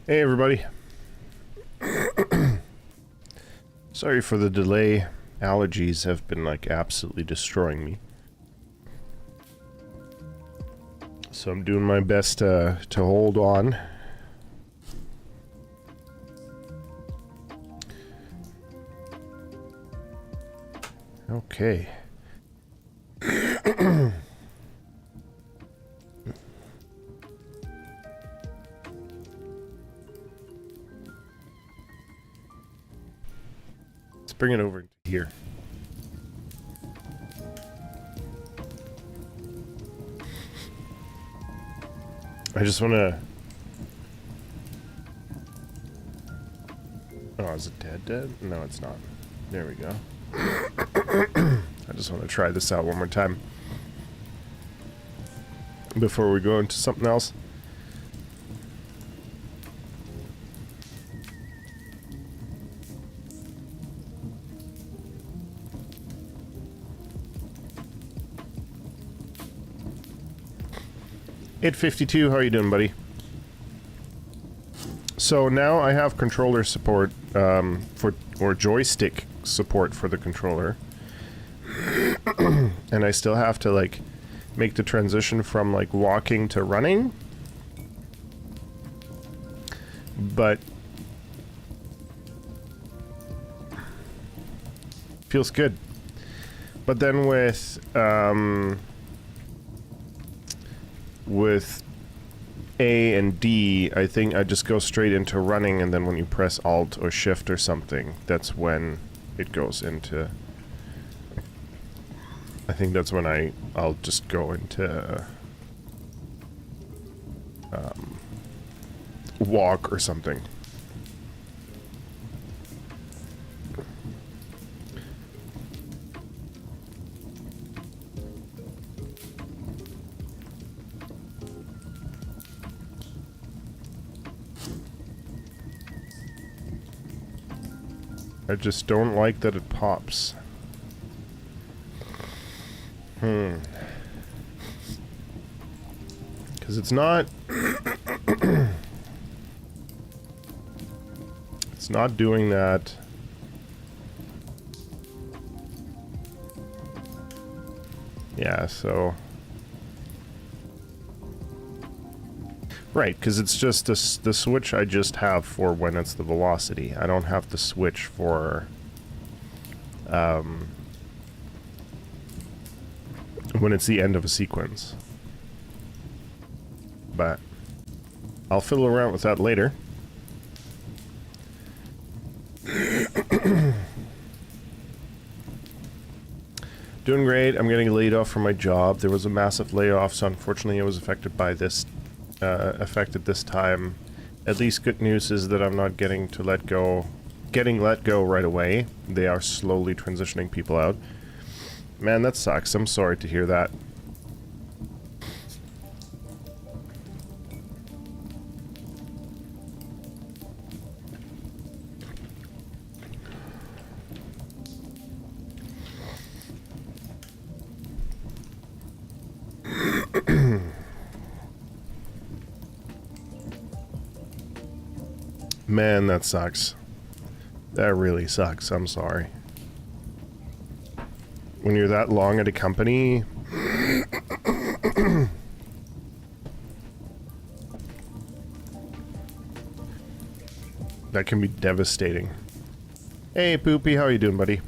Hey everybody. Sorry for the delay. Allergies have been like absolutely destroying me. So I'm doing my best to hold on. Okay. Let's bring it over here. I just want to... Oh, is it dead? No, it's not. There we go. I just want to try this out one more time before we go into something else. $852, how are you doing, buddy? So now I have controller support or joystick support for the controller. And I still have to like make the transition from like walking to running. But feels good. But then with A and D, I think I just go straight into running, and then when you press Alt or Shift or something, that's when it goes into... I think that's when I'll just go into walk or something. I just don't like that it pops. Because it's not... it's not doing that. Yeah, so... Right, because it's just the switch I just have for when it's the velocity. I don't have the switch for... when it's the end of a sequence. But I'll fiddle around with that later. Doing great. I'm getting laid off from my job. There was a massive layoff, so unfortunately I was affected by this, affected this time. At least good news is that I'm not getting let go right away. They are slowly transitioning people out. Man, that sucks. I'm sorry to hear that. Man, that sucks. That really sucks. I'm sorry. When you're that long at a company... that can be devastating. Hey, Poopy, how are you doing, buddy?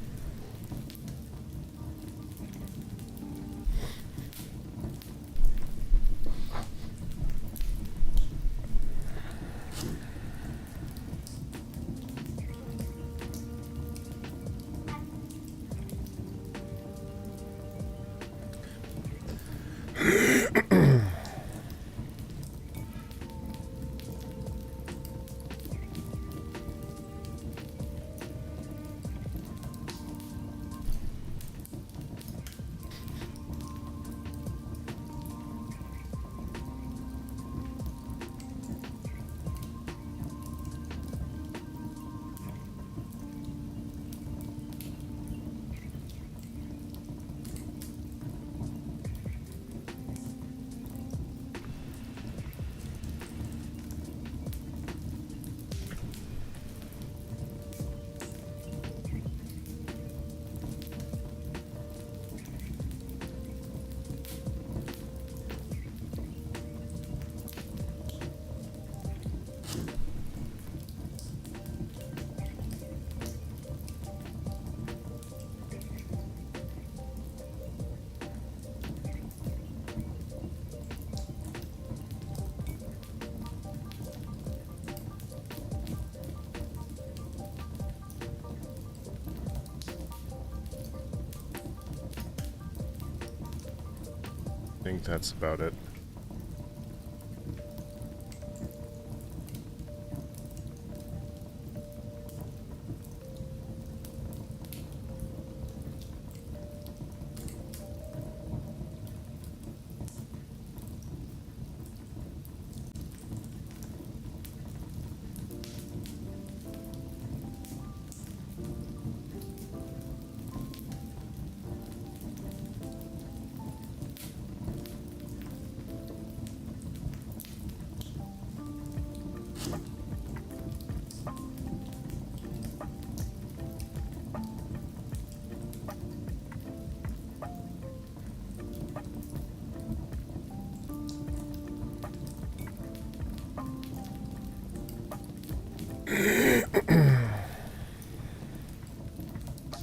think that's about it.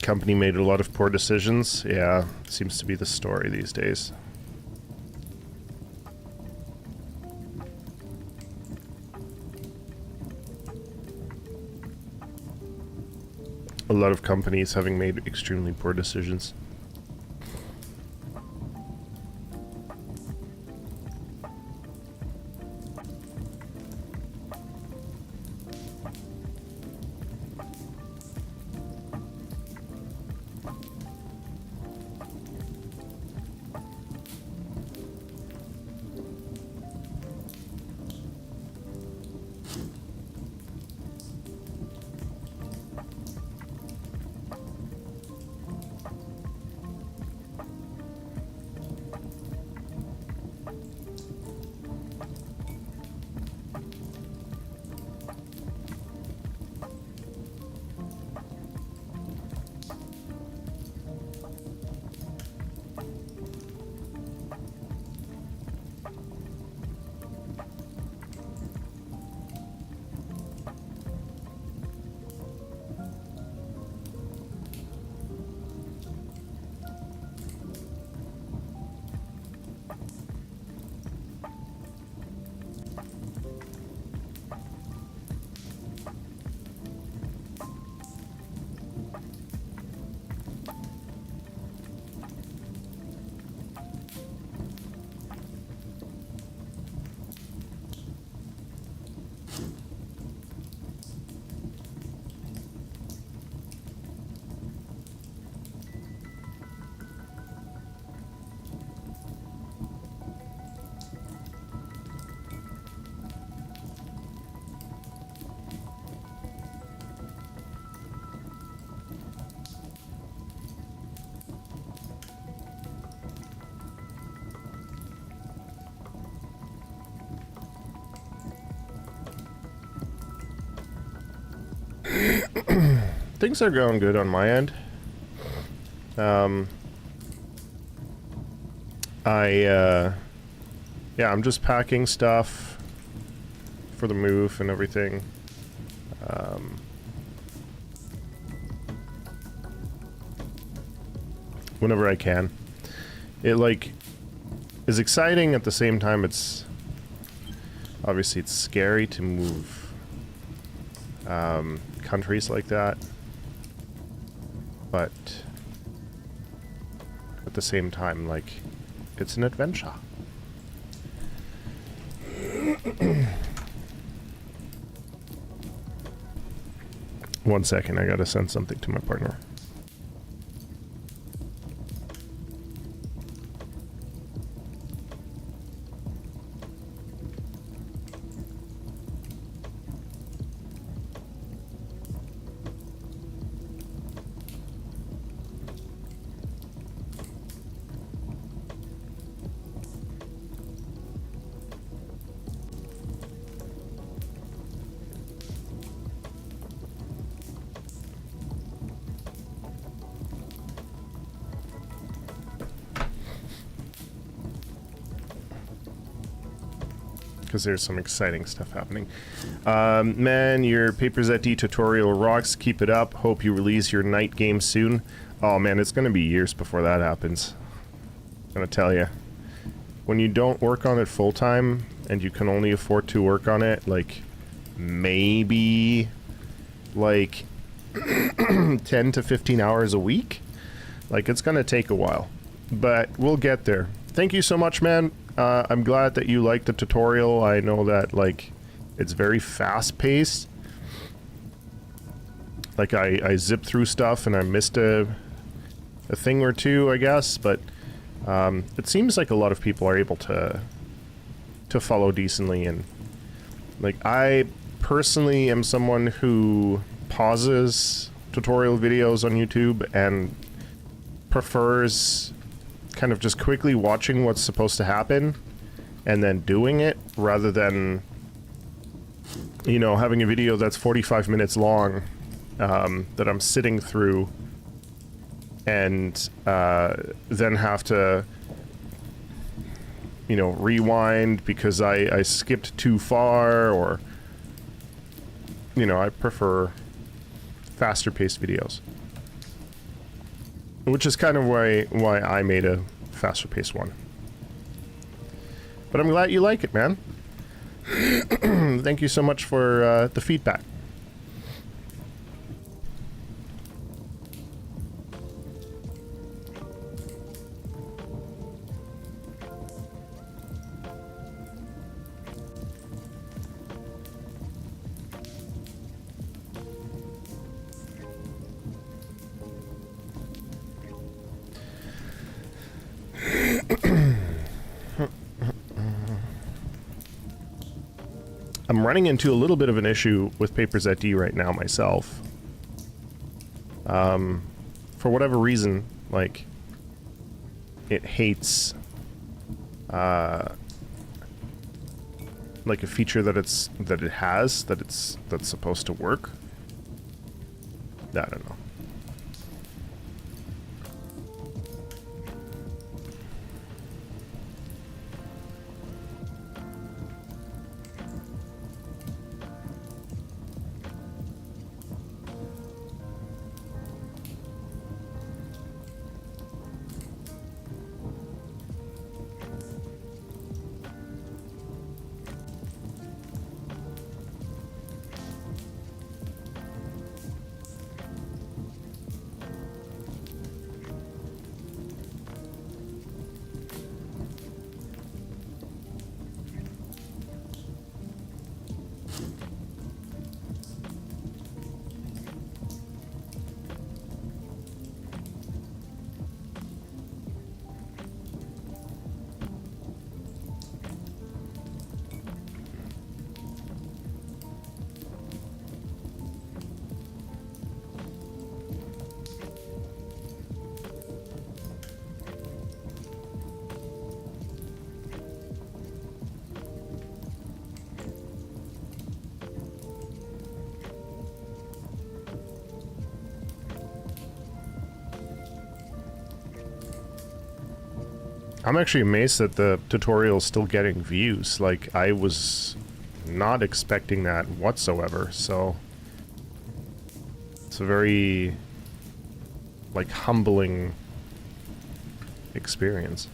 Company made a lot of poor decisions. Yeah, seems to be the story these days. A lot of companies having made extremely poor decisions. Things are going good on my end. Yeah, I'm just packing stuff for the move and everything. Whenever I can. It, like, is exciting at the same time. It's obviously it's scary to move countries like that, but at the same time, like, it's an adventure. One second, I gotta send something to my partner. Because there's some exciting stuff happening. Man, your Papers at D tutorial rocks. Keep it up. Hope you release your night game soon. Oh man, it's gonna be years before that happens. I'm gonna tell you. When you don't work on it full time and you can only afford to work on it, like, maybe like 10 to 15 hours a week, like, it's gonna take a while, but we'll get there. thank you so much, man. I'm glad that you liked the tutorial. I know that, like, it's very fast-paced. Like, I zipped through stuff and I missed a thing or two, I guess, but it seems like a lot of people are able to follow decently, and like, I personally am someone who pauses tutorial videos on YouTube and prefers kind of just quickly watching what's supposed to happen and then doing it, rather than, you know, having a video that's 45 minutes long that I'm sitting through and then have to, you know, rewind because I skipped too far, or, you know, I prefer faster paced videos. Which is kind of why I made a faster paced one. But I'm glad you like it, man. Thank you so much for the feedback. I'm running into a little bit of an issue with Papers@D right now myself. For whatever reason, like, it hates like a feature that's supposed to work. I don't know. I'm actually amazed that the tutorial is still getting views. Like, I was not expecting that whatsoever, so it's a very, like, humbling experience.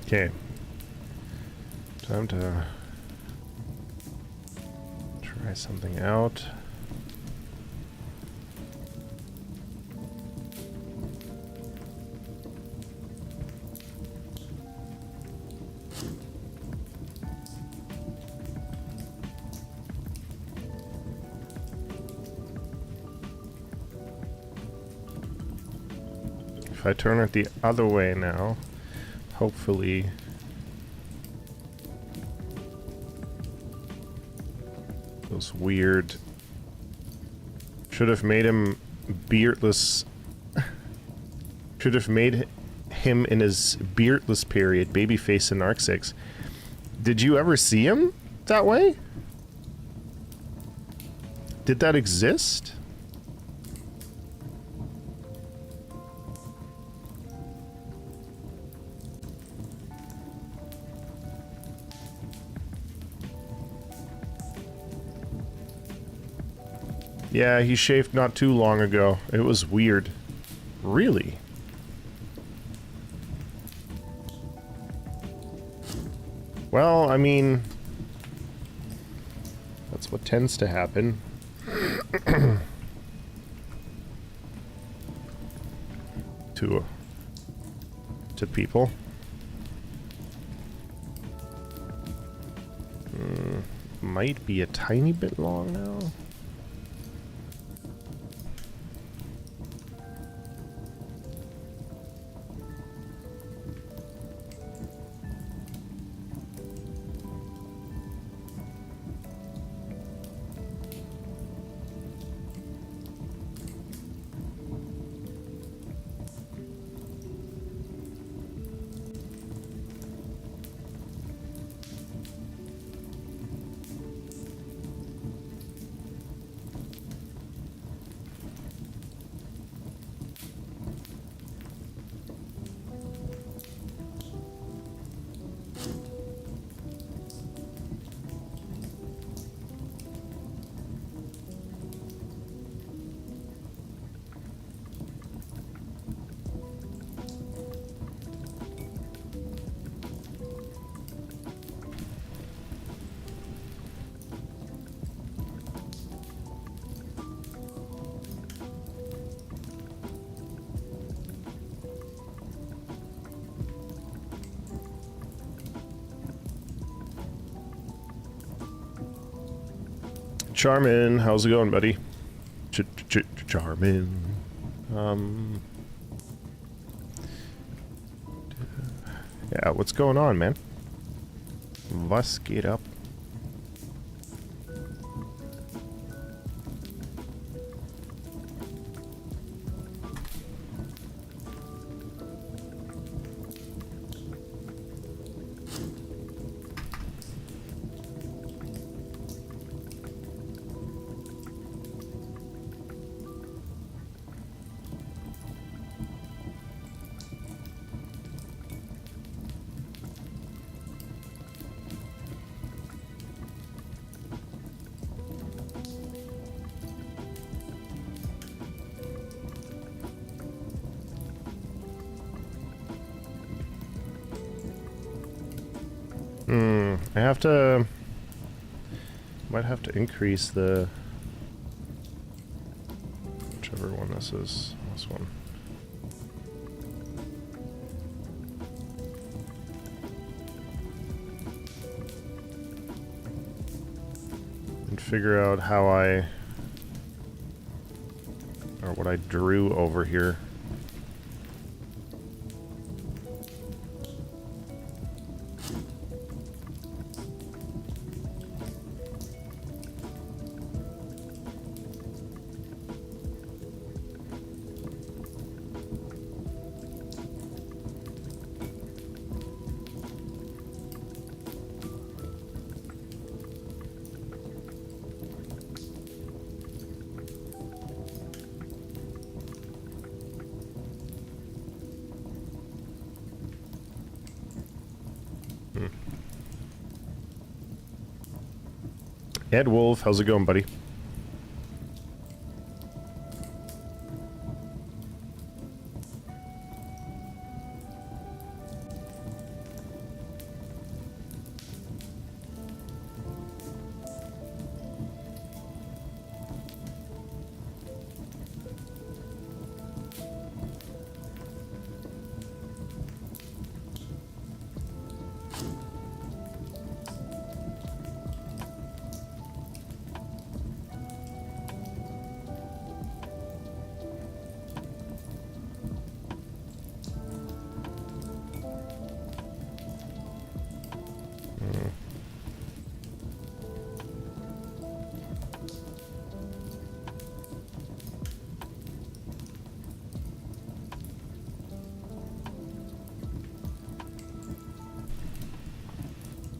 Okay. Time to try something out. If I turn it the other way now, hopefully those weird, should have made him beardless Should have made him in his beardless period, babyface in Arc 6. Did you ever see him that way? Did that exist? Yeah, he shaved not too long ago. It was weird. Really? Well, I mean, that's what tends to happen. to people. Might be a tiny bit long now. Charmin, how's it going, buddy? Charmin. Yeah, what's going on, man? Was geht ab? I have to... Might have to increase the... Whichever one this is. This one. And figure out how I... Or what I drew over here. Ed Wolf, how's it going, buddy?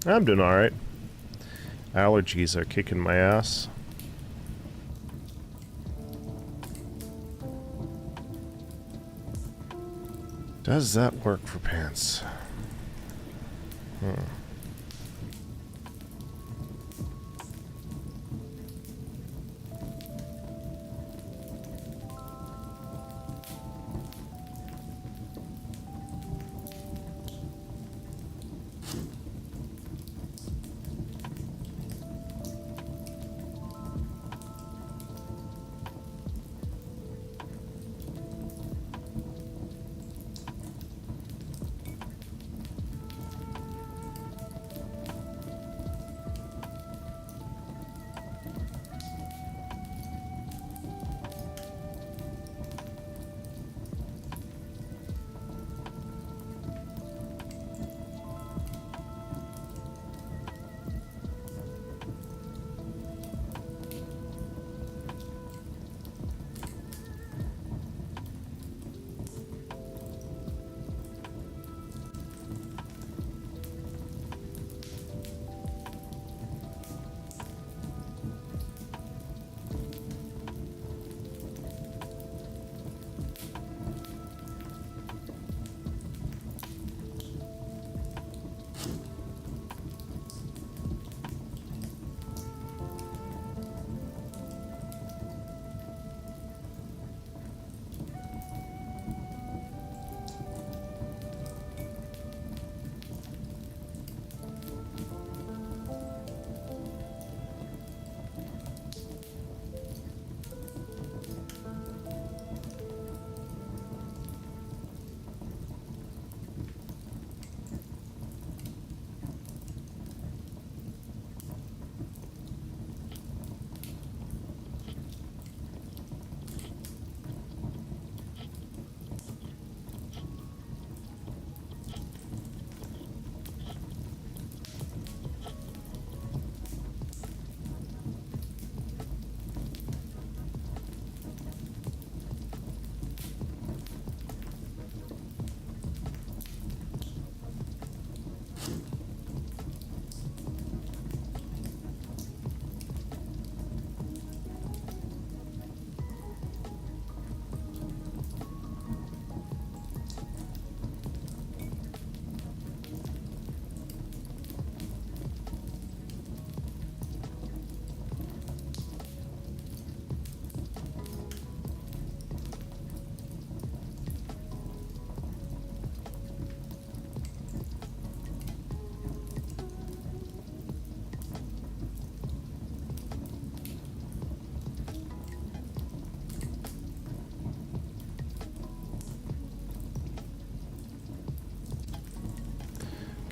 I'm doing alright. Allergies are kicking my ass. Does that work for pants?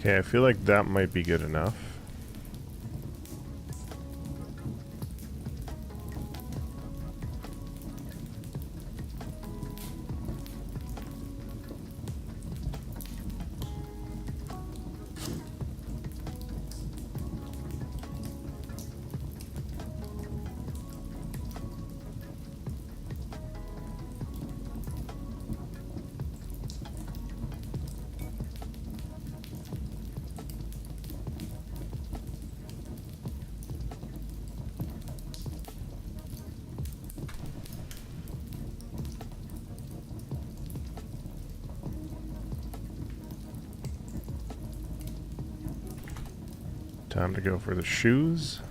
Okay, I feel like that might be good enough. Time to go for the shoes.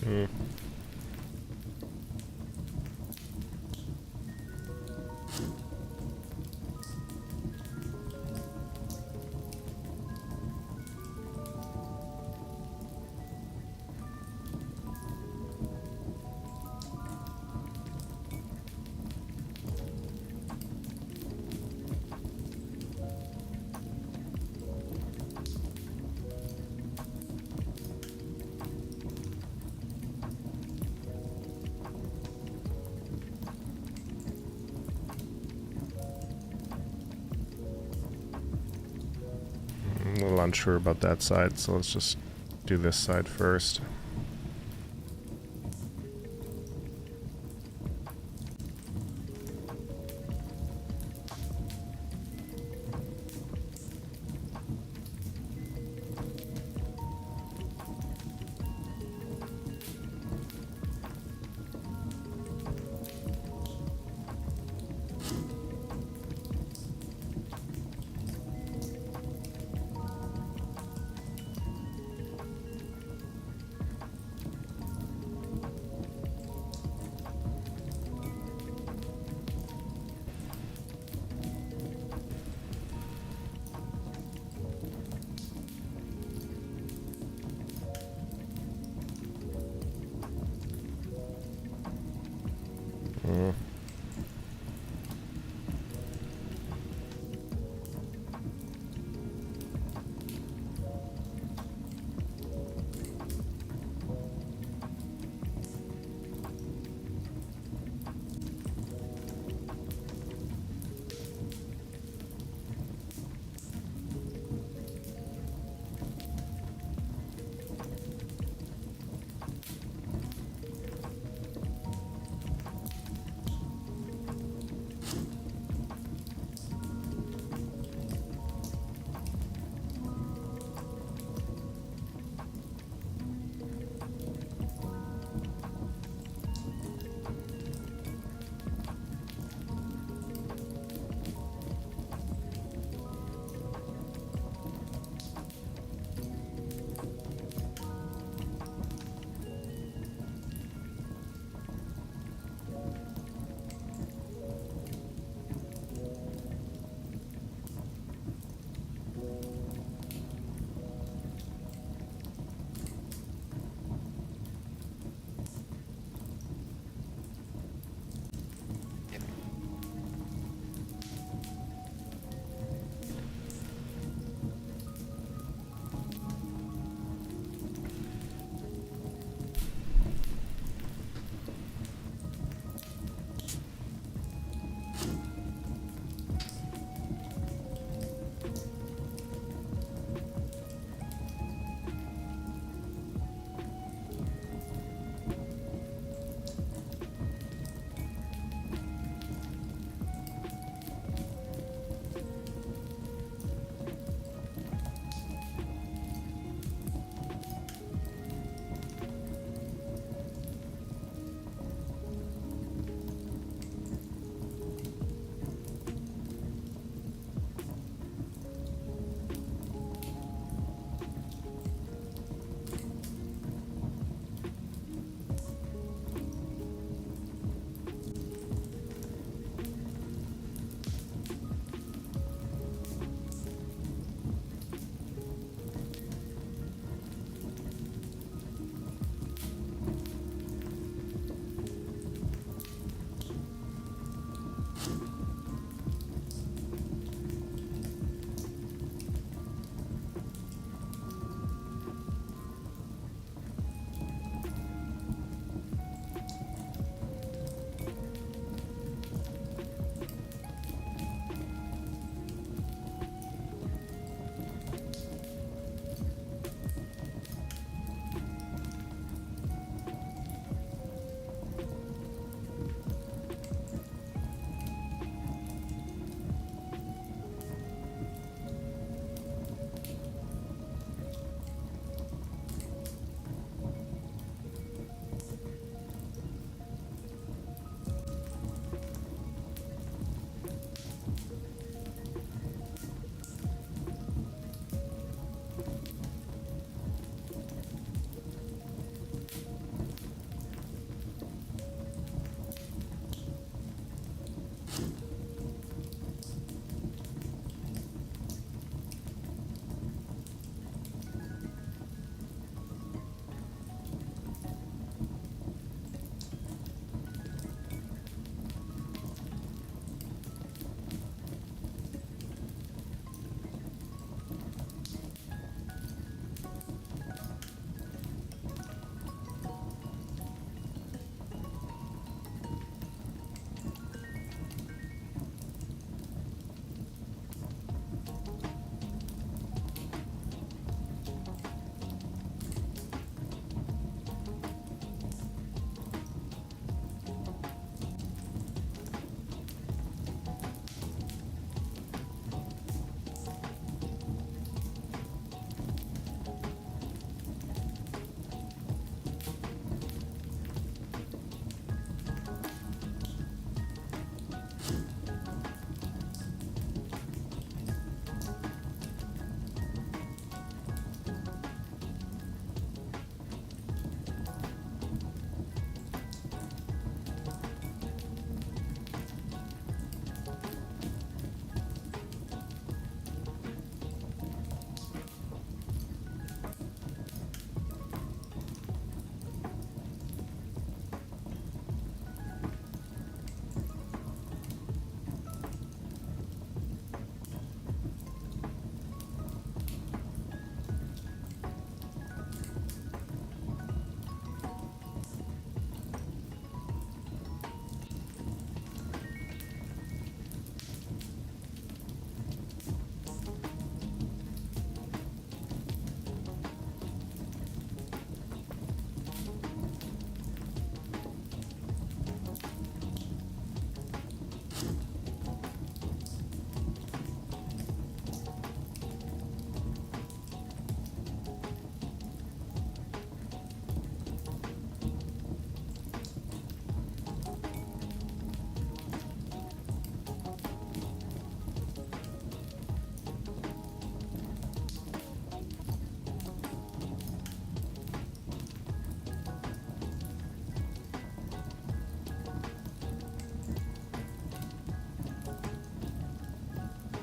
Hmm. I'm a little unsure about that side, so let's just do this side first. Mm.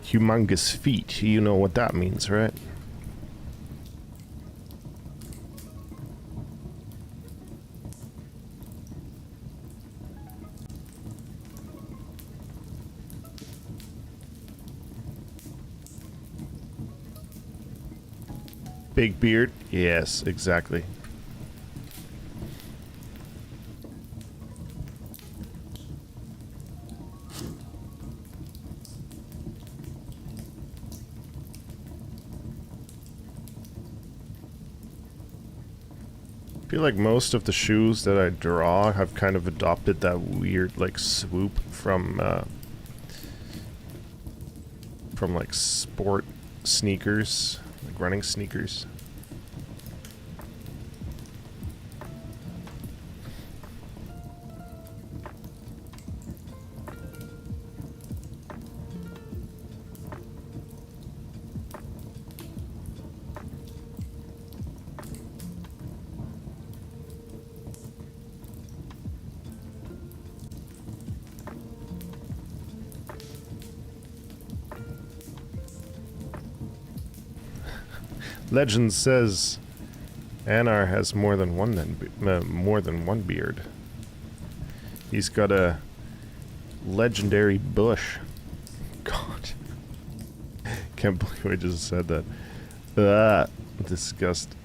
Humongous feet. You know what that means, right? Big beard? Yes, exactly. I feel like most of the shoes that I draw have kind of adopted that weird, like, swoop from like, sport sneakers, like running sneakers. Legend says Anar has more than one beard. He's got a legendary bush. God, can't believe I just said that. Ah, disgust.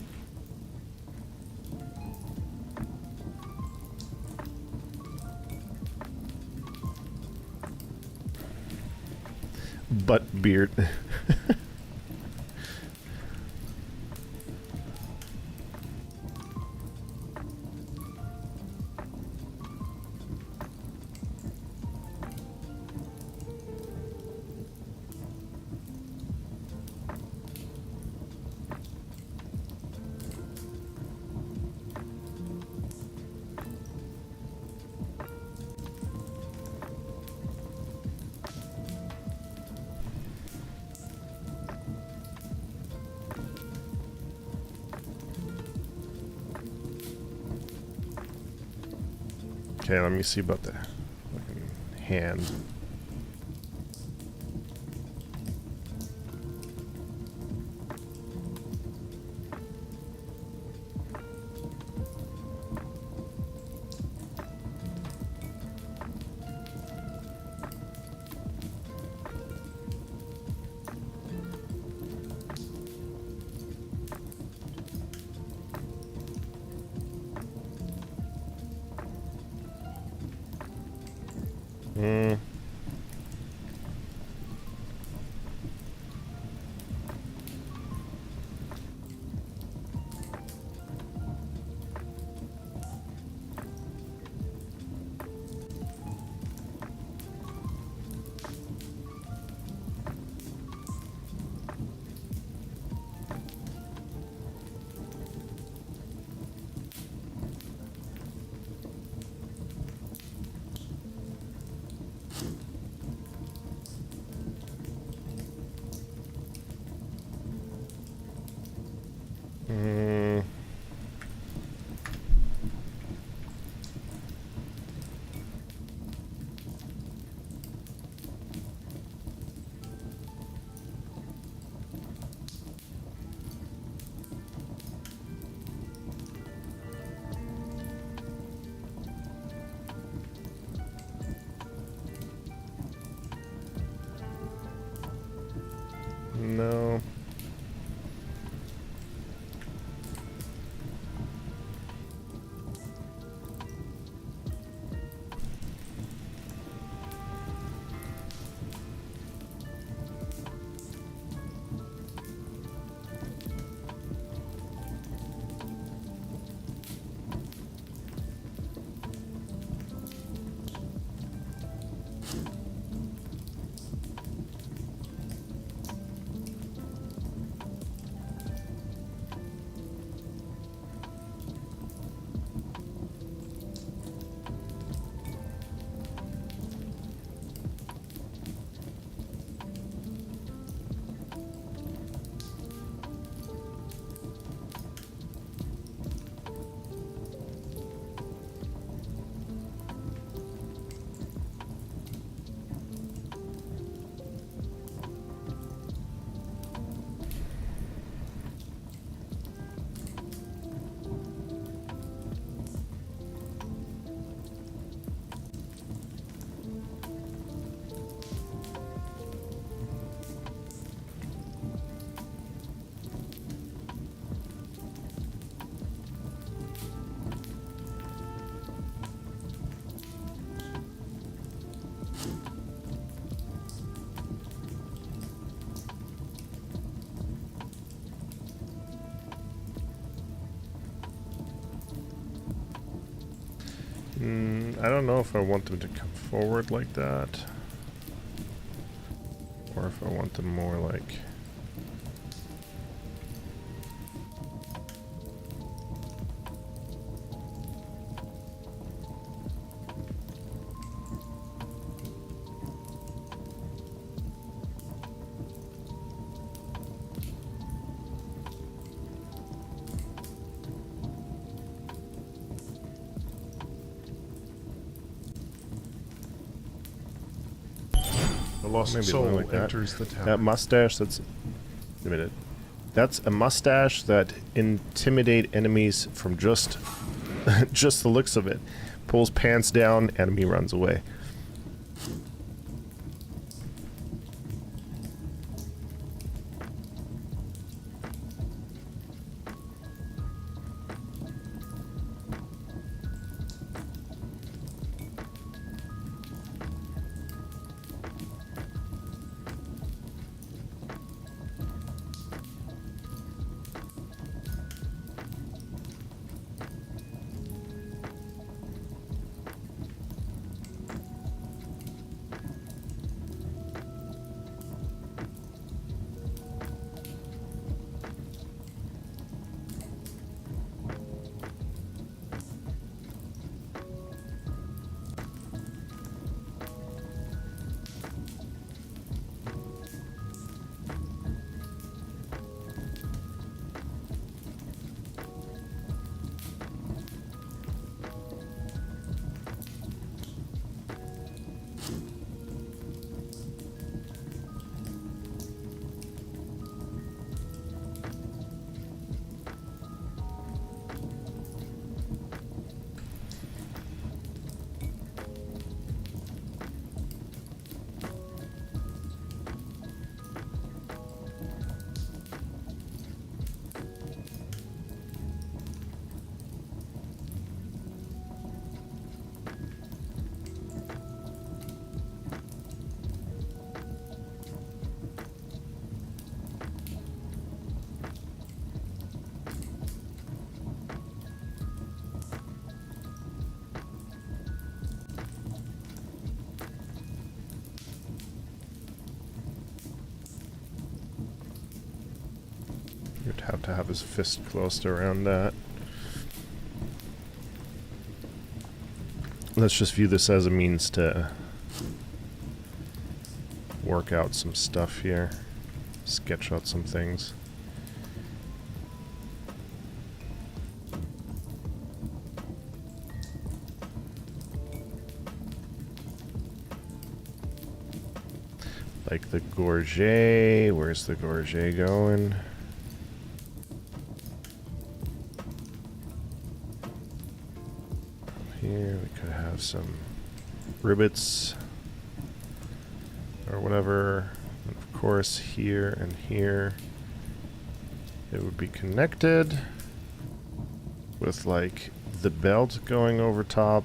Butt beard. Okay, let me see about the fucking hand. I don't know if I want them to come forward like that. Or if I want them more like... The lost Maybe soul like that. enters the tower. That mustache, that's... Wait a minute. That's a mustache that intimidate enemies from just... just the looks of it. Pulls pants down, enemy runs away. You'd have to have his fist closed around that. Let's just view this as a means to work out some stuff here. Sketch out some things. Like the gorget. Where's the gorget going? Here we could have some rivets or whatever. And of course here and here it would be connected with like the belt going over top.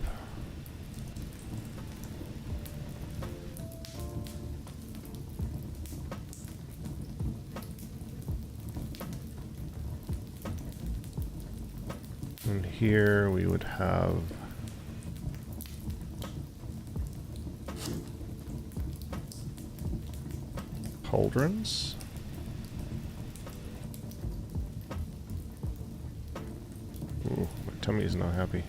And here we would have cauldrons. Ooh, my tummy is not happy.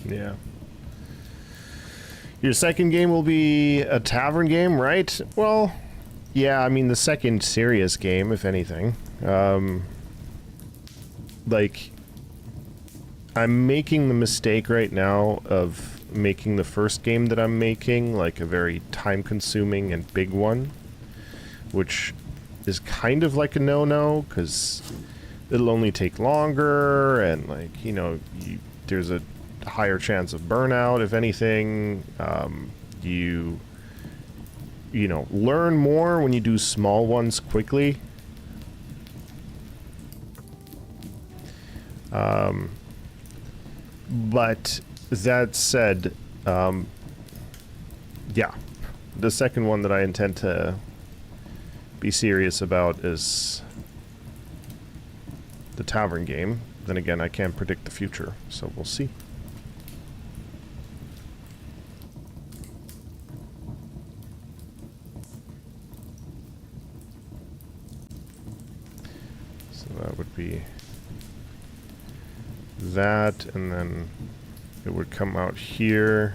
Yeah. Your second game will be a tavern game, right? Well, yeah, I mean, the second serious game, if anything. Like, I'm making the mistake right now of making the first game that I'm making, like, a very time-consuming and big one, which is kind of like a no-no, because it'll only take longer, and, like, you know, there's a higher chance of burnout, if anything. You know, learn more when you do small ones quickly. But that said, yeah, the second one that I intend to be serious about is the tavern game. Then again, I can't predict the future, so we'll see. So that would be that, and then it would come out here.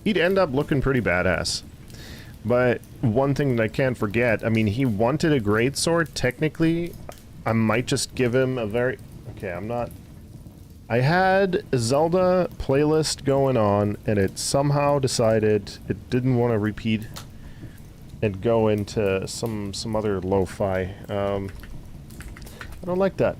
He'd end up looking pretty badass. But one thing that I can't forget, I mean, he wanted a greatsword. Technically, I might just give him a very... Okay, I'm not... I had a Zelda playlist going on, and it somehow decided it didn't want to repeat and go into some other lo-fi. I don't like that.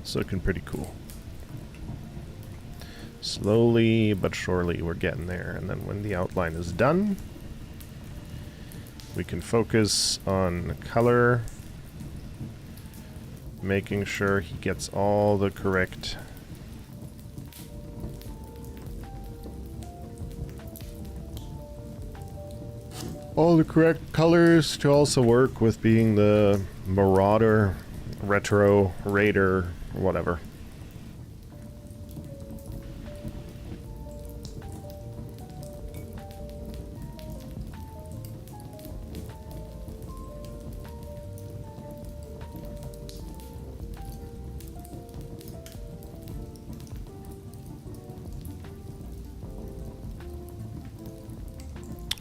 It's looking pretty cool. Slowly but surely we're getting there, and then when the outline is done, we can focus on color, making sure he gets all the correct colors to also work with being the Marauder, Retro, Raider, whatever.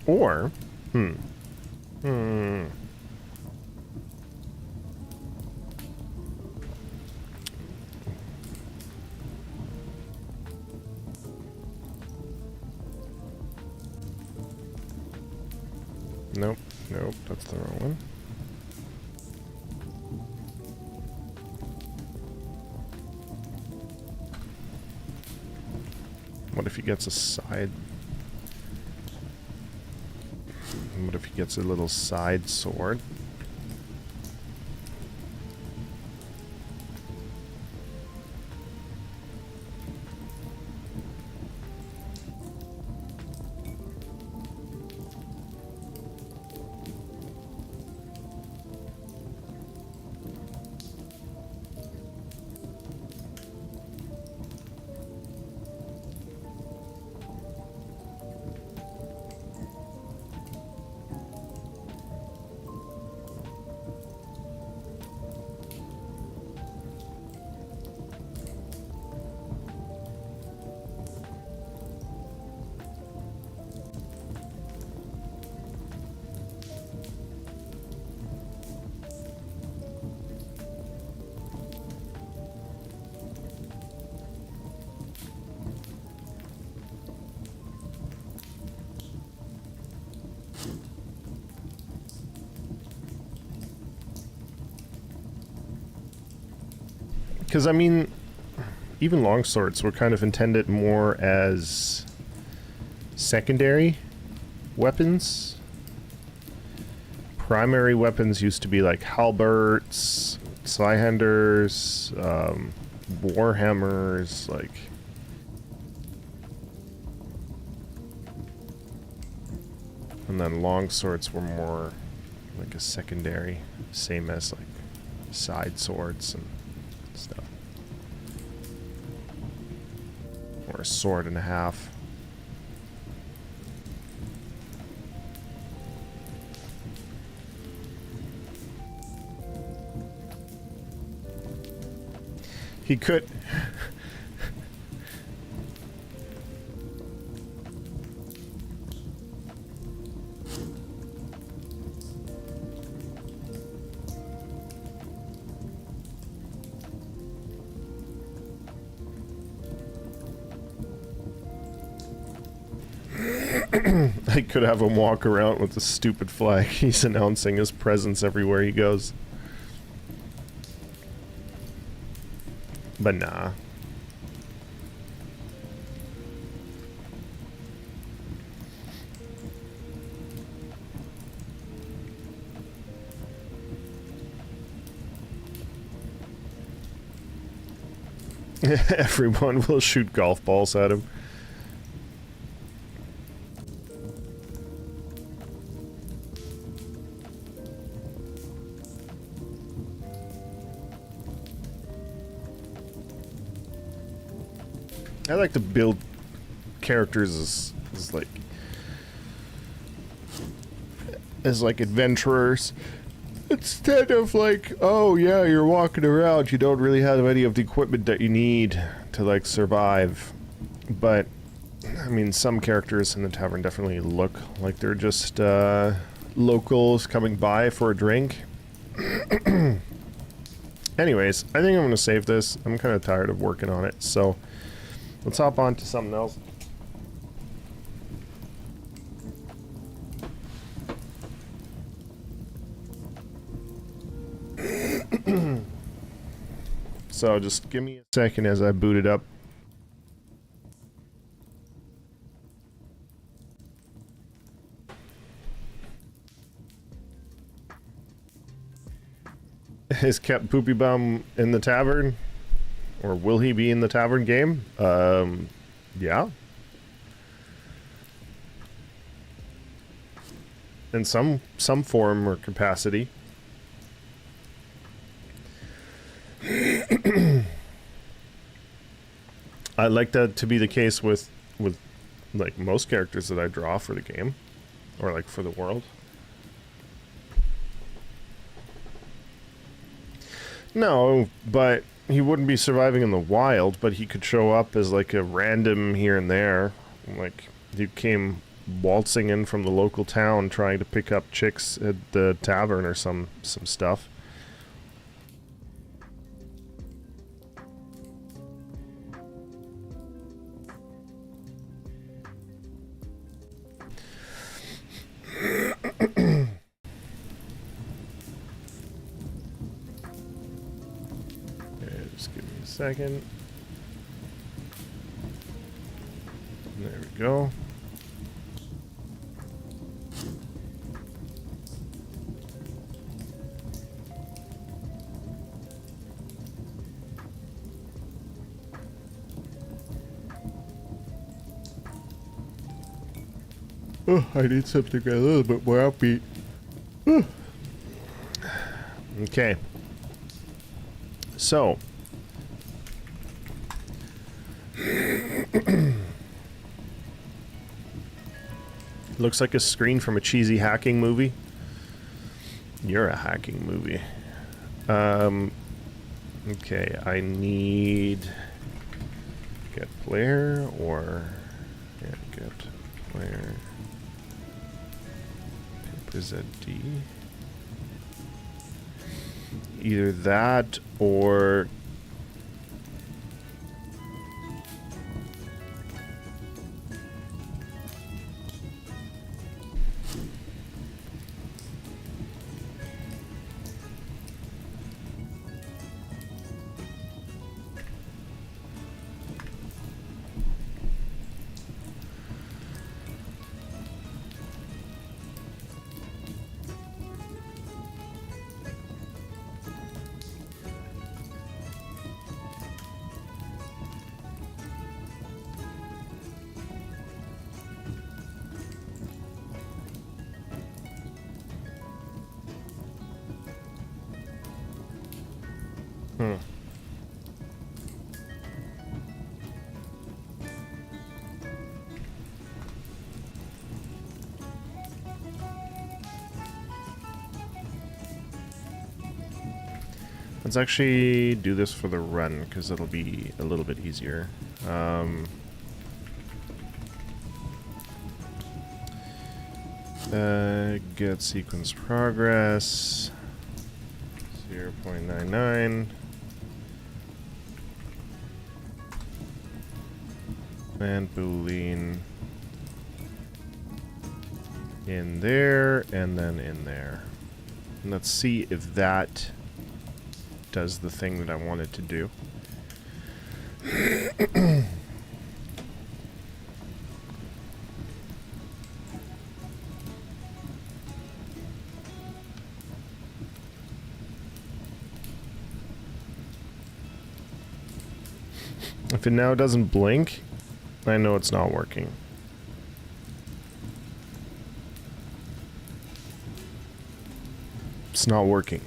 Or, Nope, nope, that's the wrong one. What if he gets a side? What if he gets a little side sword? Because, I mean, even longswords were kind of intended more as secondary weapons. Primary weapons used to be like halberds, Zweihanders, warhammers, like... And then longswords were more like a secondary, same as like side swords and stuff. Or a sword and a half. He could... I could have him walk around with the stupid flag. He's announcing his presence everywhere he goes. But nah. Everyone will shoot golf balls at him. I like to build characters as like adventurers instead of like, oh yeah, you're walking around, you don't really have any of the equipment that you need to like survive. But I mean, some characters in the tavern definitely look like they're just locals coming by for a drink. Anyways, I think I'm gonna save this. I'm kind of tired of working on it, so let's hop on to something else. So just give me a second as I boot it up. Is Cap Poopy Bum in the tavern? Or will he be in the tavern game? Yeah. In some form or capacity. I'd like that to be the case with like most characters that I draw for the game. Or like for the world. No, but he wouldn't be surviving in the wild, but he could show up as like a random here and there. Like he came waltzing in from the local town trying to pick up chicks at the tavern or some stuff. Just give me a second. There we go. Oh, I need something a little bit more upbeat. Okay. So. Looks like a screen from a cheesy hacking movie. You're a hacking movie. Okay, I need get player or get player. ZD. Either that or let's actually do this for the run, because it'll be a little bit easier. Get sequence progress 0.99 and boolean in there and then in there. And let's see if that does the thing that I wanted to do. If it now doesn't blink, I know it's not working. It's not working.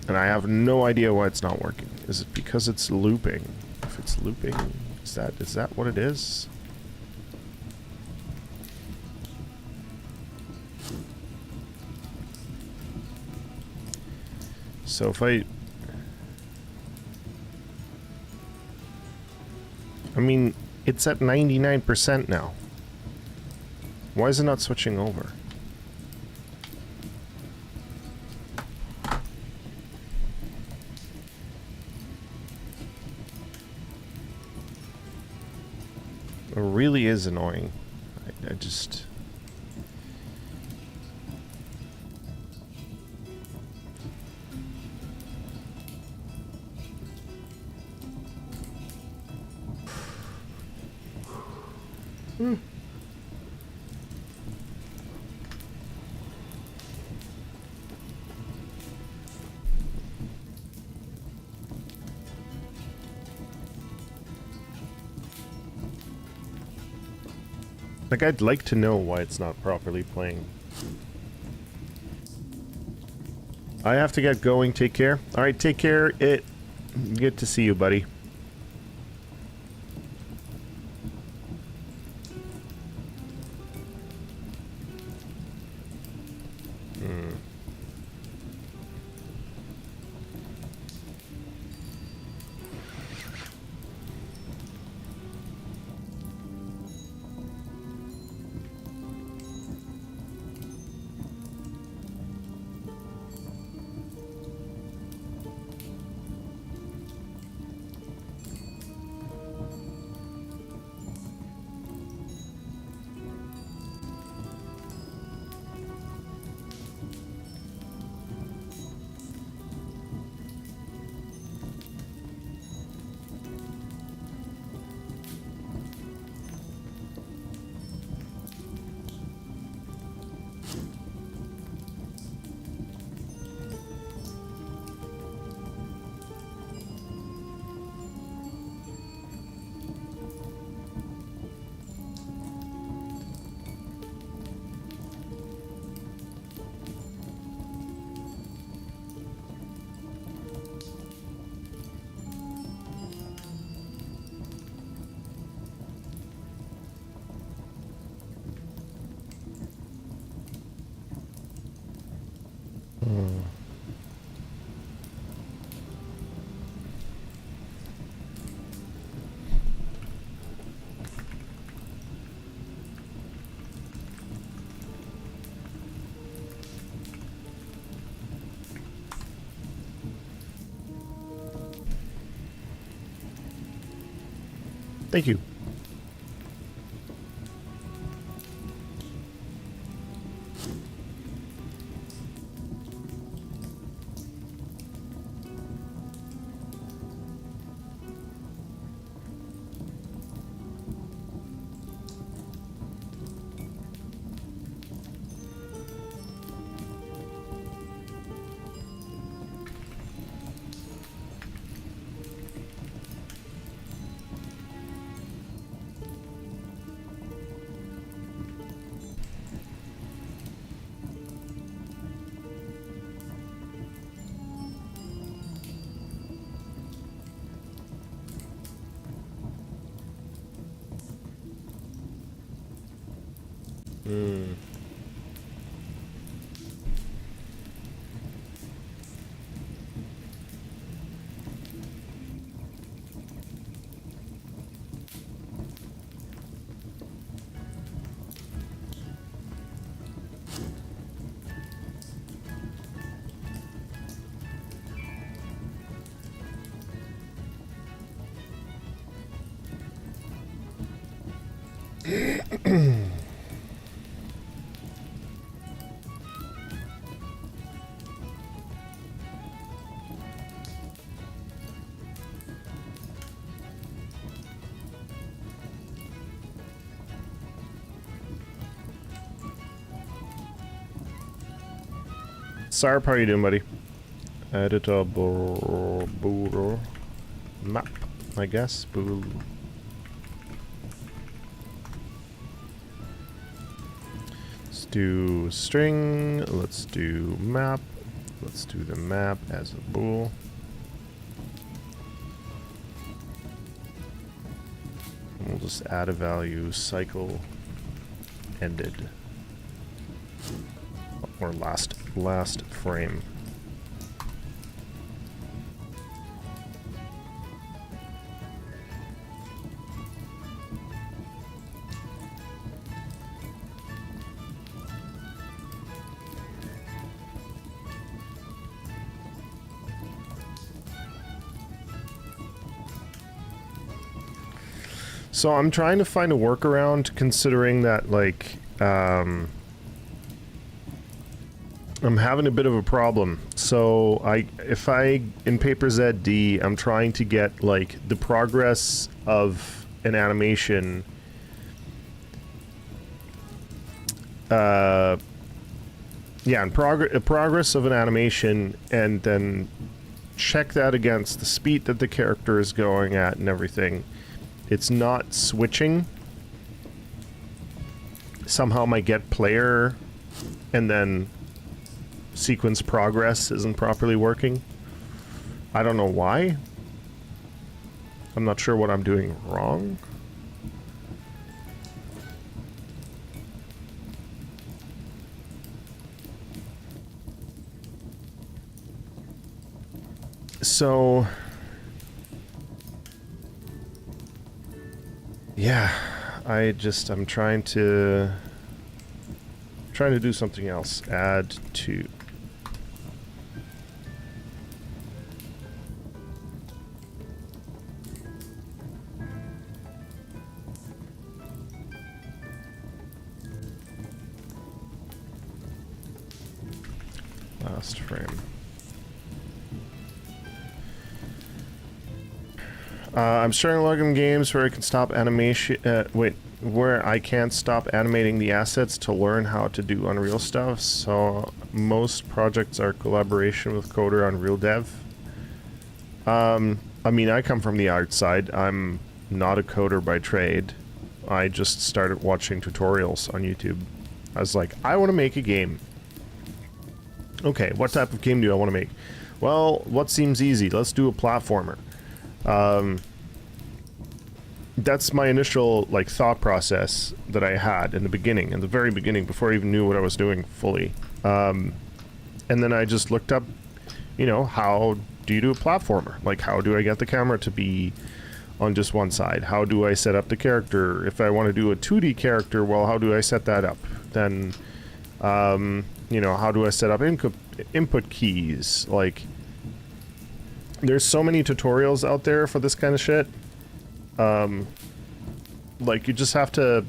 And I have no idea why it's not working. Is it because it's looping? If it's looping, is that what it is? So if I mean, it's at 99% now. Why is it not switching over? It really is annoying. I just... Like, I'd like to know why it's not properly playing. I have to get going. Take care. Alright, take care. Good to see you, buddy. Thank you. Sarp, how you doing, buddy? Editable map, I guess. Let's do string. Let's do map. Let's do the map as a bool. We'll just add a value cycle ended. Or last frame. So I'm trying to find a workaround, considering that, like, I'm having a bit of a problem. So if I in Paper ZD, I'm trying to get, like, the progress of an animation. Yeah, and progress of an animation, and then check that against the speed that the character is going at and everything. It's not switching. somehow my get player and then sequence progress isn't properly working. I don't know why. I'm not sure what I'm doing wrong. So yeah, I'm trying to do something else. Add to. Last frame. I'm starting a lot of games where I can stop animation. Where I can't stop animating the assets to learn how to do Unreal stuff. So most projects are collaboration with coder on Real Dev. I mean, I come from the art side. I'm not a coder by trade. I just started watching tutorials on YouTube. I was like, I want to make a game. Okay, what type of game do I want to make? Well, what seems easy? Let's do a platformer. That's my initial like thought process that I had in the beginning, in the very beginning, before I even knew what I was doing fully. And then I just looked up, you know, how do you do a platformer? Like, how do I get the camera to be on just one side? How do I set up the character? If I want to do a 2D character, well, how do I set that up? Then, you know, how do I set up input keys? Like, there's so many tutorials out there for this kind of shit. Like, you just have to...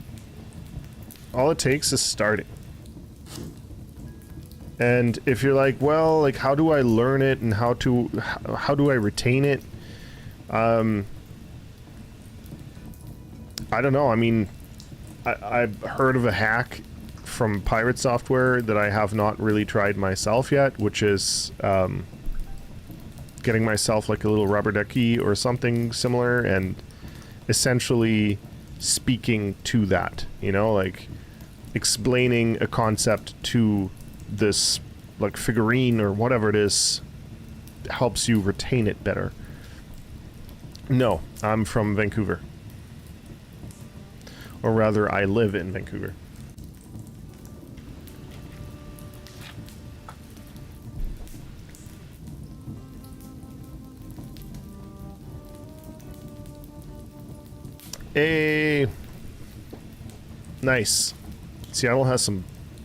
all it takes is starting. And if you're like, well, like, how do I learn it and how do I retain it? I don't know. I mean, I've heard of a hack from Pirate Software that I have not really tried myself yet, which is getting myself like a little rubber ducky or something similar and essentially speaking to that, you know, like explaining a concept to this like figurine or whatever it is helps you retain it better. No, I'm from Vancouver. Or rather, I live in Vancouver. Hey, nice. Seattle has some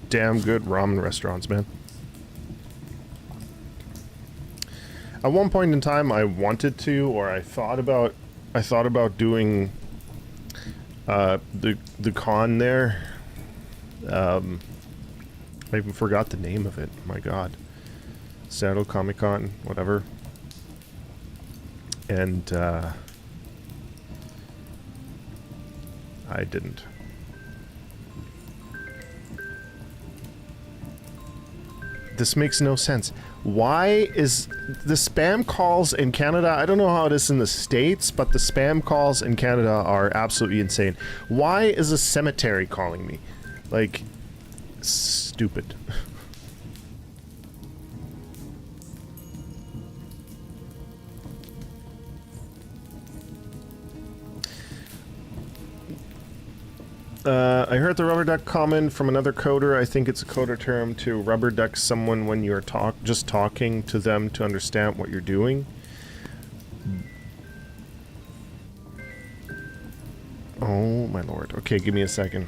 damn good ramen restaurants, man. At one point in time, I wanted to, or I thought about doing the con there. I even forgot the name of it. My God, Seattle Comic Con, whatever. And I didn't. This makes no sense. Why is the spam calls in Canada? I don't know how it is in the States, but the spam calls in Canada are absolutely insane. Why is a cemetery calling me? Like, stupid. I heard the rubber duck comment from another coder. I think it's a coder term to rubber duck someone when you're just talking to them to understand what you're doing. Oh my lord. Okay, give me a second.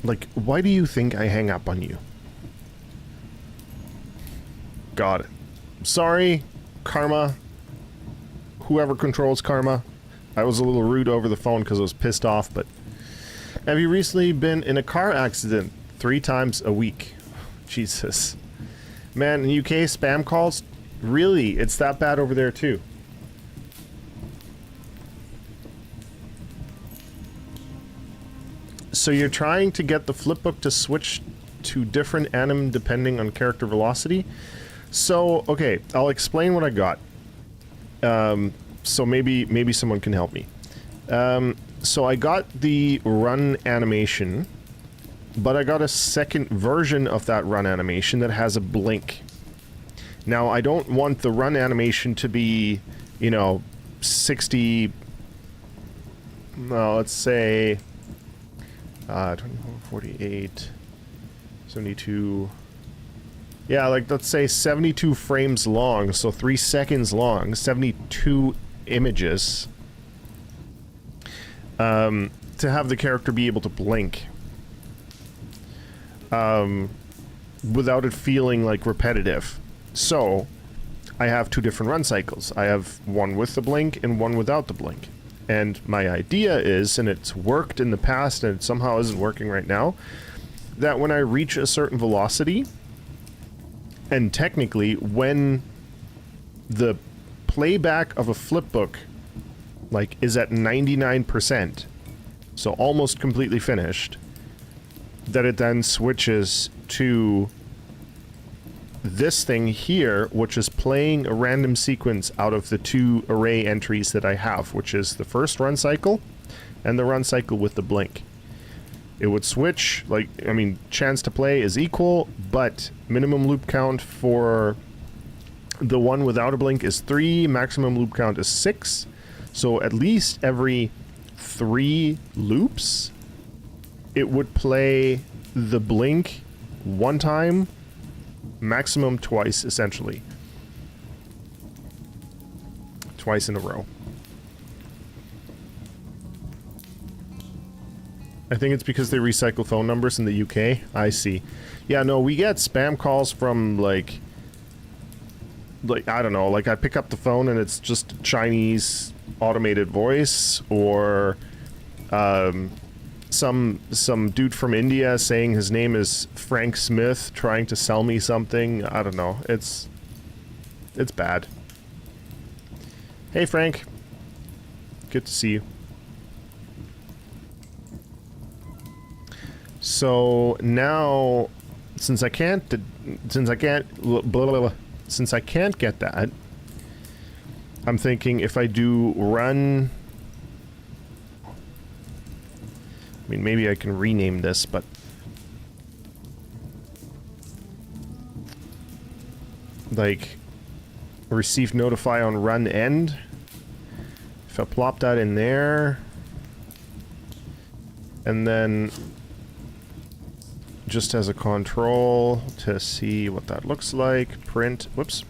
Like, why do you think I hang up on you? Got it. Sorry, Karma. Whoever controls Karma. I was a little rude over the phone because I was pissed off, but... Have you recently been in a car accident 3 times a week? Jesus. Man, in UK, spam calls? Really? It's that bad over there, too. So you're trying to get the flipbook to switch to different anim depending on character velocity. So, okay, I'll explain what I got. So maybe someone can help me. So I got the run animation, but I got a second version of that run animation that has a blink. Now, I don't want the run animation to be, you know, 60... Well, let's say... 24, 48... 72... Yeah, like, let's say 72 frames long, so 3 seconds long, 72 images. To have the character be able to blink. Without it feeling, like, repetitive. So, I have 2 different run cycles. I have one with the blink and one without the blink. And my idea is, and it's worked in the past and it somehow isn't working right now, that when I reach a certain velocity... And technically, when the playback of a flipbook, like, is at 99%, so almost completely finished, that it then switches to this thing here, which is playing a random sequence out of the 2 array entries that I have, which is the first run cycle and the run cycle with the blink. It would switch, like, I mean, chance to play is equal, but minimum loop count for the one without a blink is 3, maximum loop count is 6. So at least every 3 loops, it would play the blink 1 time, maximum twice, essentially. Twice in a row. I think it's because they recycle phone numbers in the UK. I see. Yeah, no, we get spam calls from, like, I don't know, like, I pick up the phone and it's just a Chinese automated voice, or, some dude from India saying his name is Frank Smith trying to sell me something. I don't know. It's bad. Hey, Frank. Good to see you. So now, since I can't get that, I'm thinking if I do run, I mean, maybe I can rename this, but like receive notify on run end. If I plop that in there, and then just as a control to see what that looks like, print, whoops,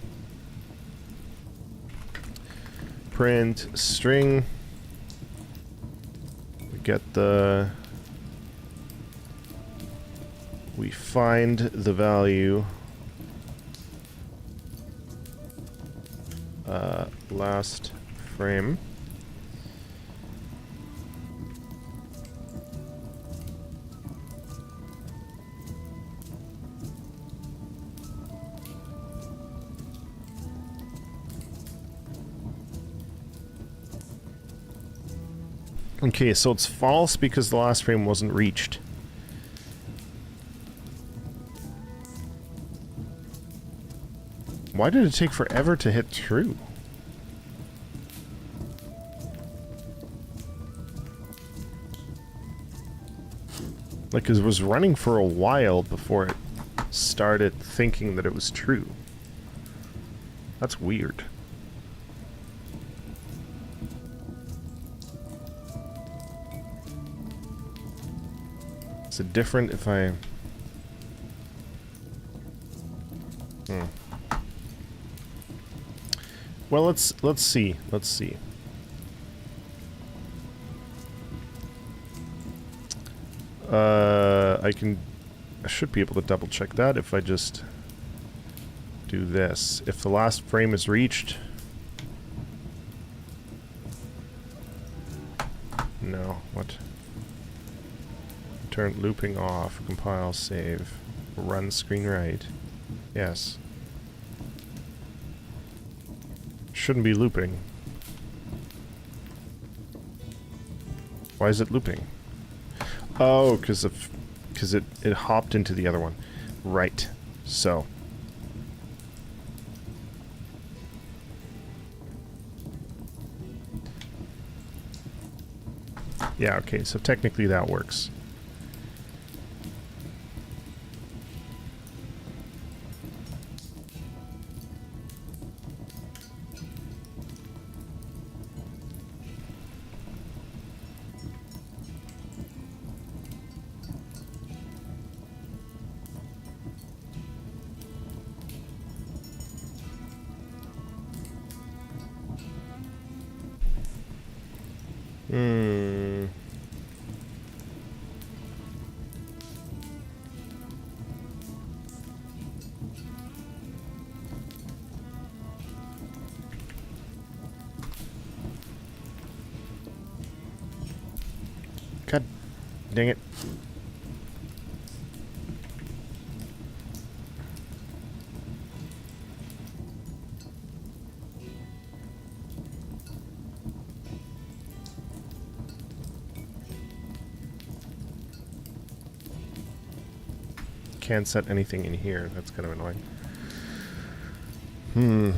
print string, we get the, we find the value, last frame. Okay, so it's false because the last frame wasn't reached. Why did it take forever to hit true? Like, it was running for a while before it started thinking that it was true. That's weird. Is it different if I... Well, let's see. Let's see. I should be able to double check that if I just do this. If the last frame is reached... No, what? Turn looping off, compile, save, run screen write. Yes. Shouldn't be looping. Why is it looping? Oh, because it hopped into the other one. Right. So. Yeah, okay, so technically that works. Hmm. God dang it. Can't set anything in here. That's kind of annoying. Hmm.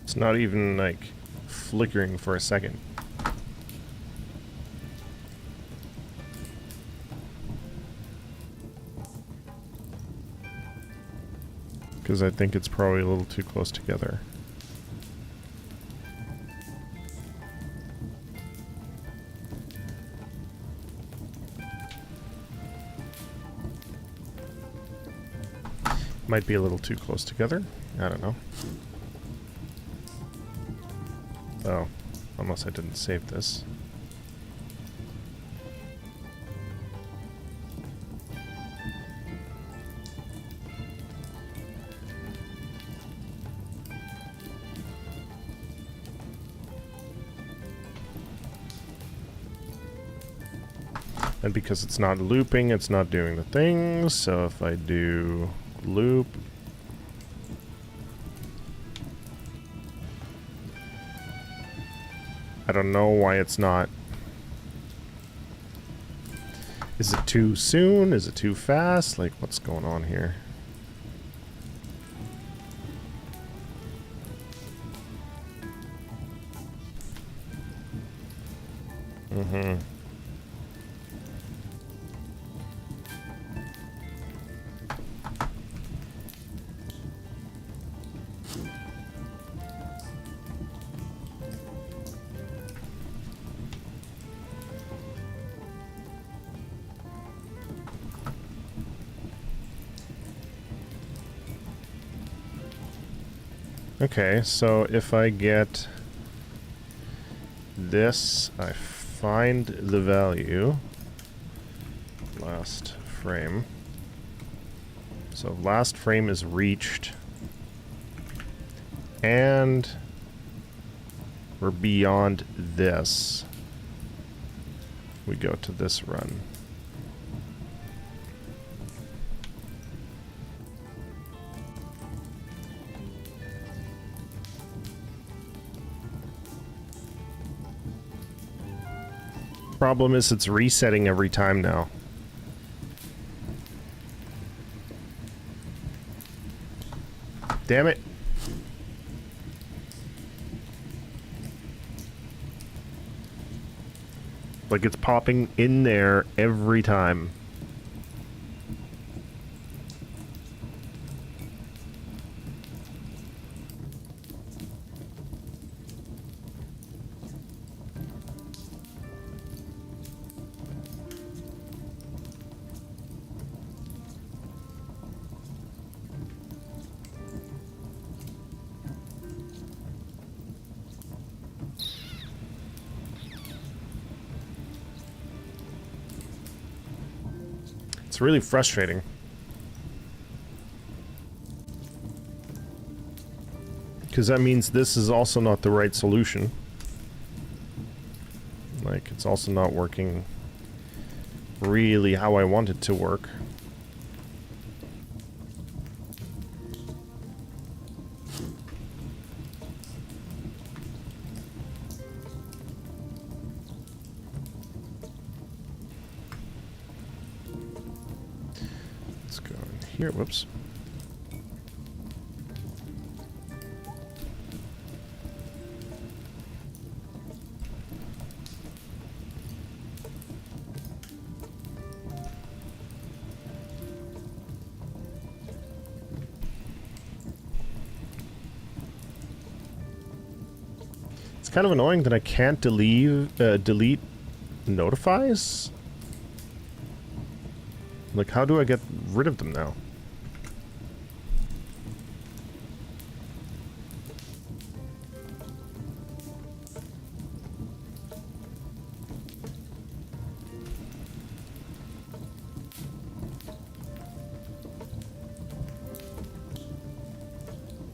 It's not even, like, flickering for a second. Because I think it's probably a little too close together. Might be a little too close together. I don't know. Oh, unless I didn't save this. And because it's not looping, it's not doing the thing. So if I do loop, I don't know why it's not. Is it too soon? Is it too fast? Like, what's going on here? Mm-hmm. Okay, so if I get this, I find the value, last frame. So last frame is reached, and we're beyond this. We go to this run. Problem is it's resetting every time now. Damn it. Like it's popping in there every time. It's really frustrating. Because that means this is also not the right solution. Like, it's also not working really how I want it to work. Let's go in here. Whoops. Kind of annoying that I can't delete notifies. Like, how do I get rid of them now?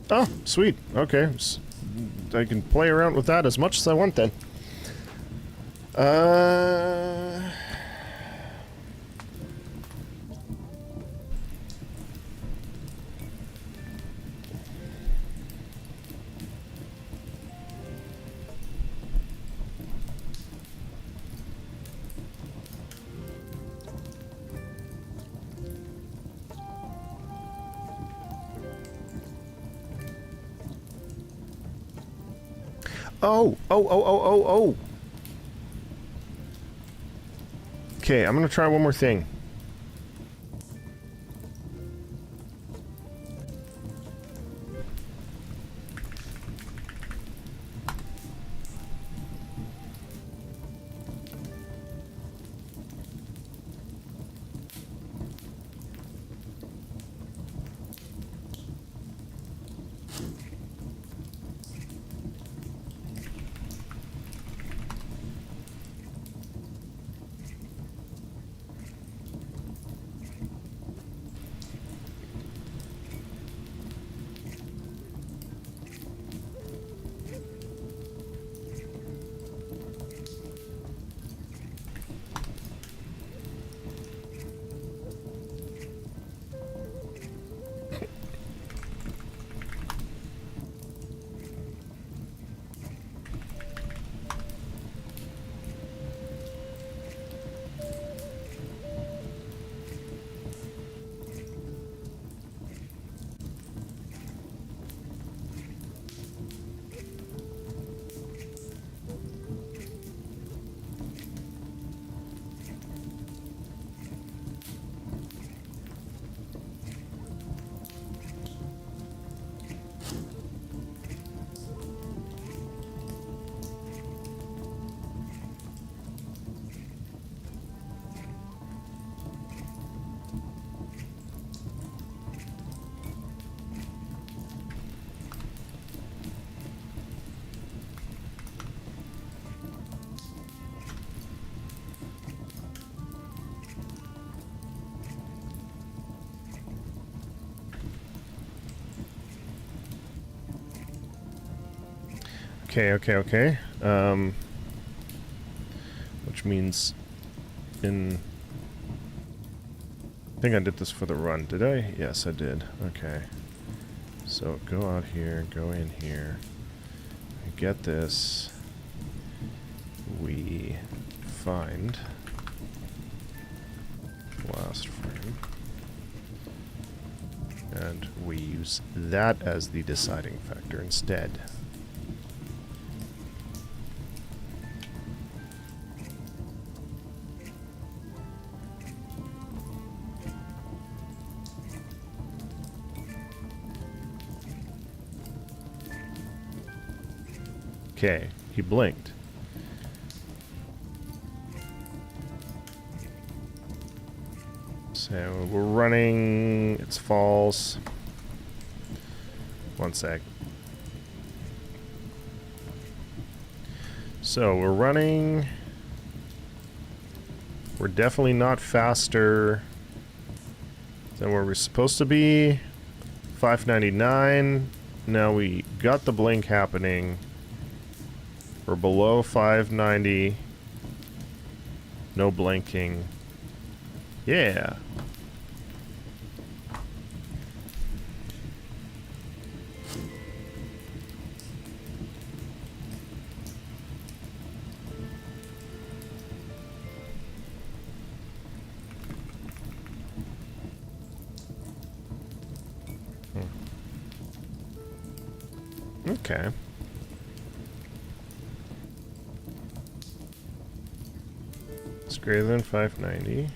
Oh, sweet. Okay. I can play around with that as much as I want then. Oh. Okay, I'm gonna try one more thing. Okay. Which means in... I think I did this for the run. Did I? Yes, I did. Okay. So go out here, go in here. We get this. We find last frame. And we use that as the deciding factor instead. Okay, he blinked. So we're running, it's false. One sec. So we're running, we're definitely not faster than where we're supposed to be. 599, now we got the blink happening. We're below 590, no blinking. Yeah. Okay. It's greater than 590.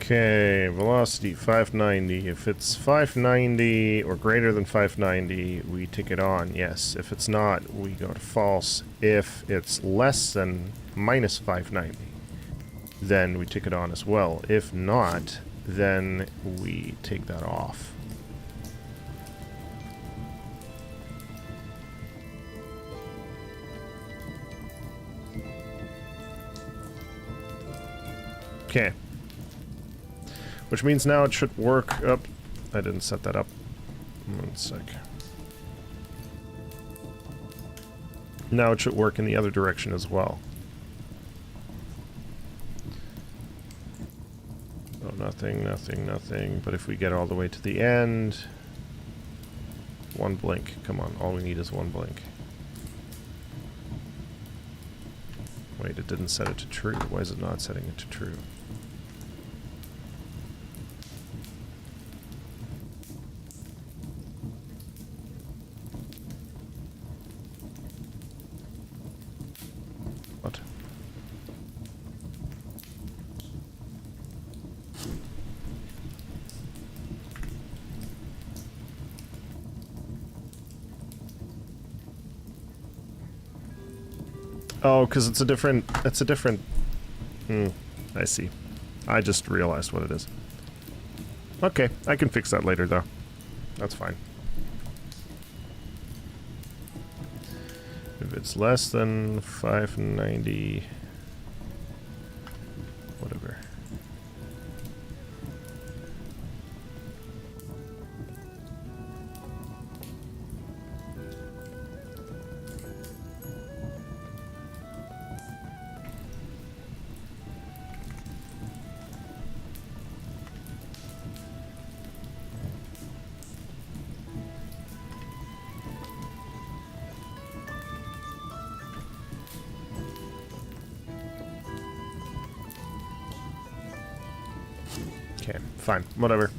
Okay, velocity 590. If it's 590 or greater than 590, we tick it on, yes. If it's not, we go to false. If it's less than minus 590, then we tick it on as well. If not, then we take that off. Okay. Which means now it should work up. I didn't set that up. 1 sec. Now it should work in the other direction as well. Oh, nothing, nothing, nothing. But if we get all the way to the end... One blink. Come on, all we need is one blink. Wait, it didn't set it to true. Why is it not setting it to true? Oh, because it's a different... It's a different... I see. I just realized what it is. Okay, I can fix that later, though. That's fine. If it's less than 590... Whatever. Okay, fine. Whatever.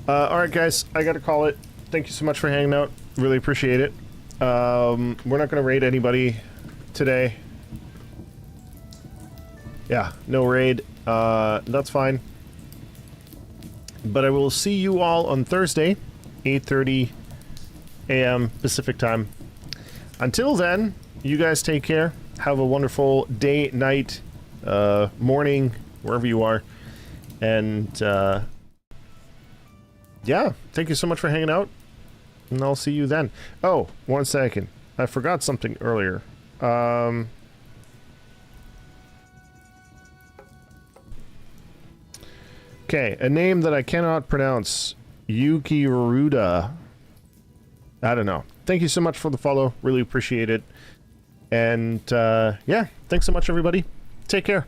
Alright, guys. I gotta call it. Thank you so much for hanging out. Really appreciate it. We're not gonna raid anybody today. Yeah, no raid. That's fine. But I will see you all on Thursday, 8:30 a.m. Pacific time. Until then, you guys take care. Have a wonderful day, night, morning, wherever you are. And, yeah, thank you so much for hanging out, and I'll see you then. Oh, 1 second. I forgot something earlier. Okay, a name that I cannot pronounce. Yuki Ruda. I don't know. Thank you so much for the follow. Really appreciate it. And, yeah, thanks so much, everybody. Take care.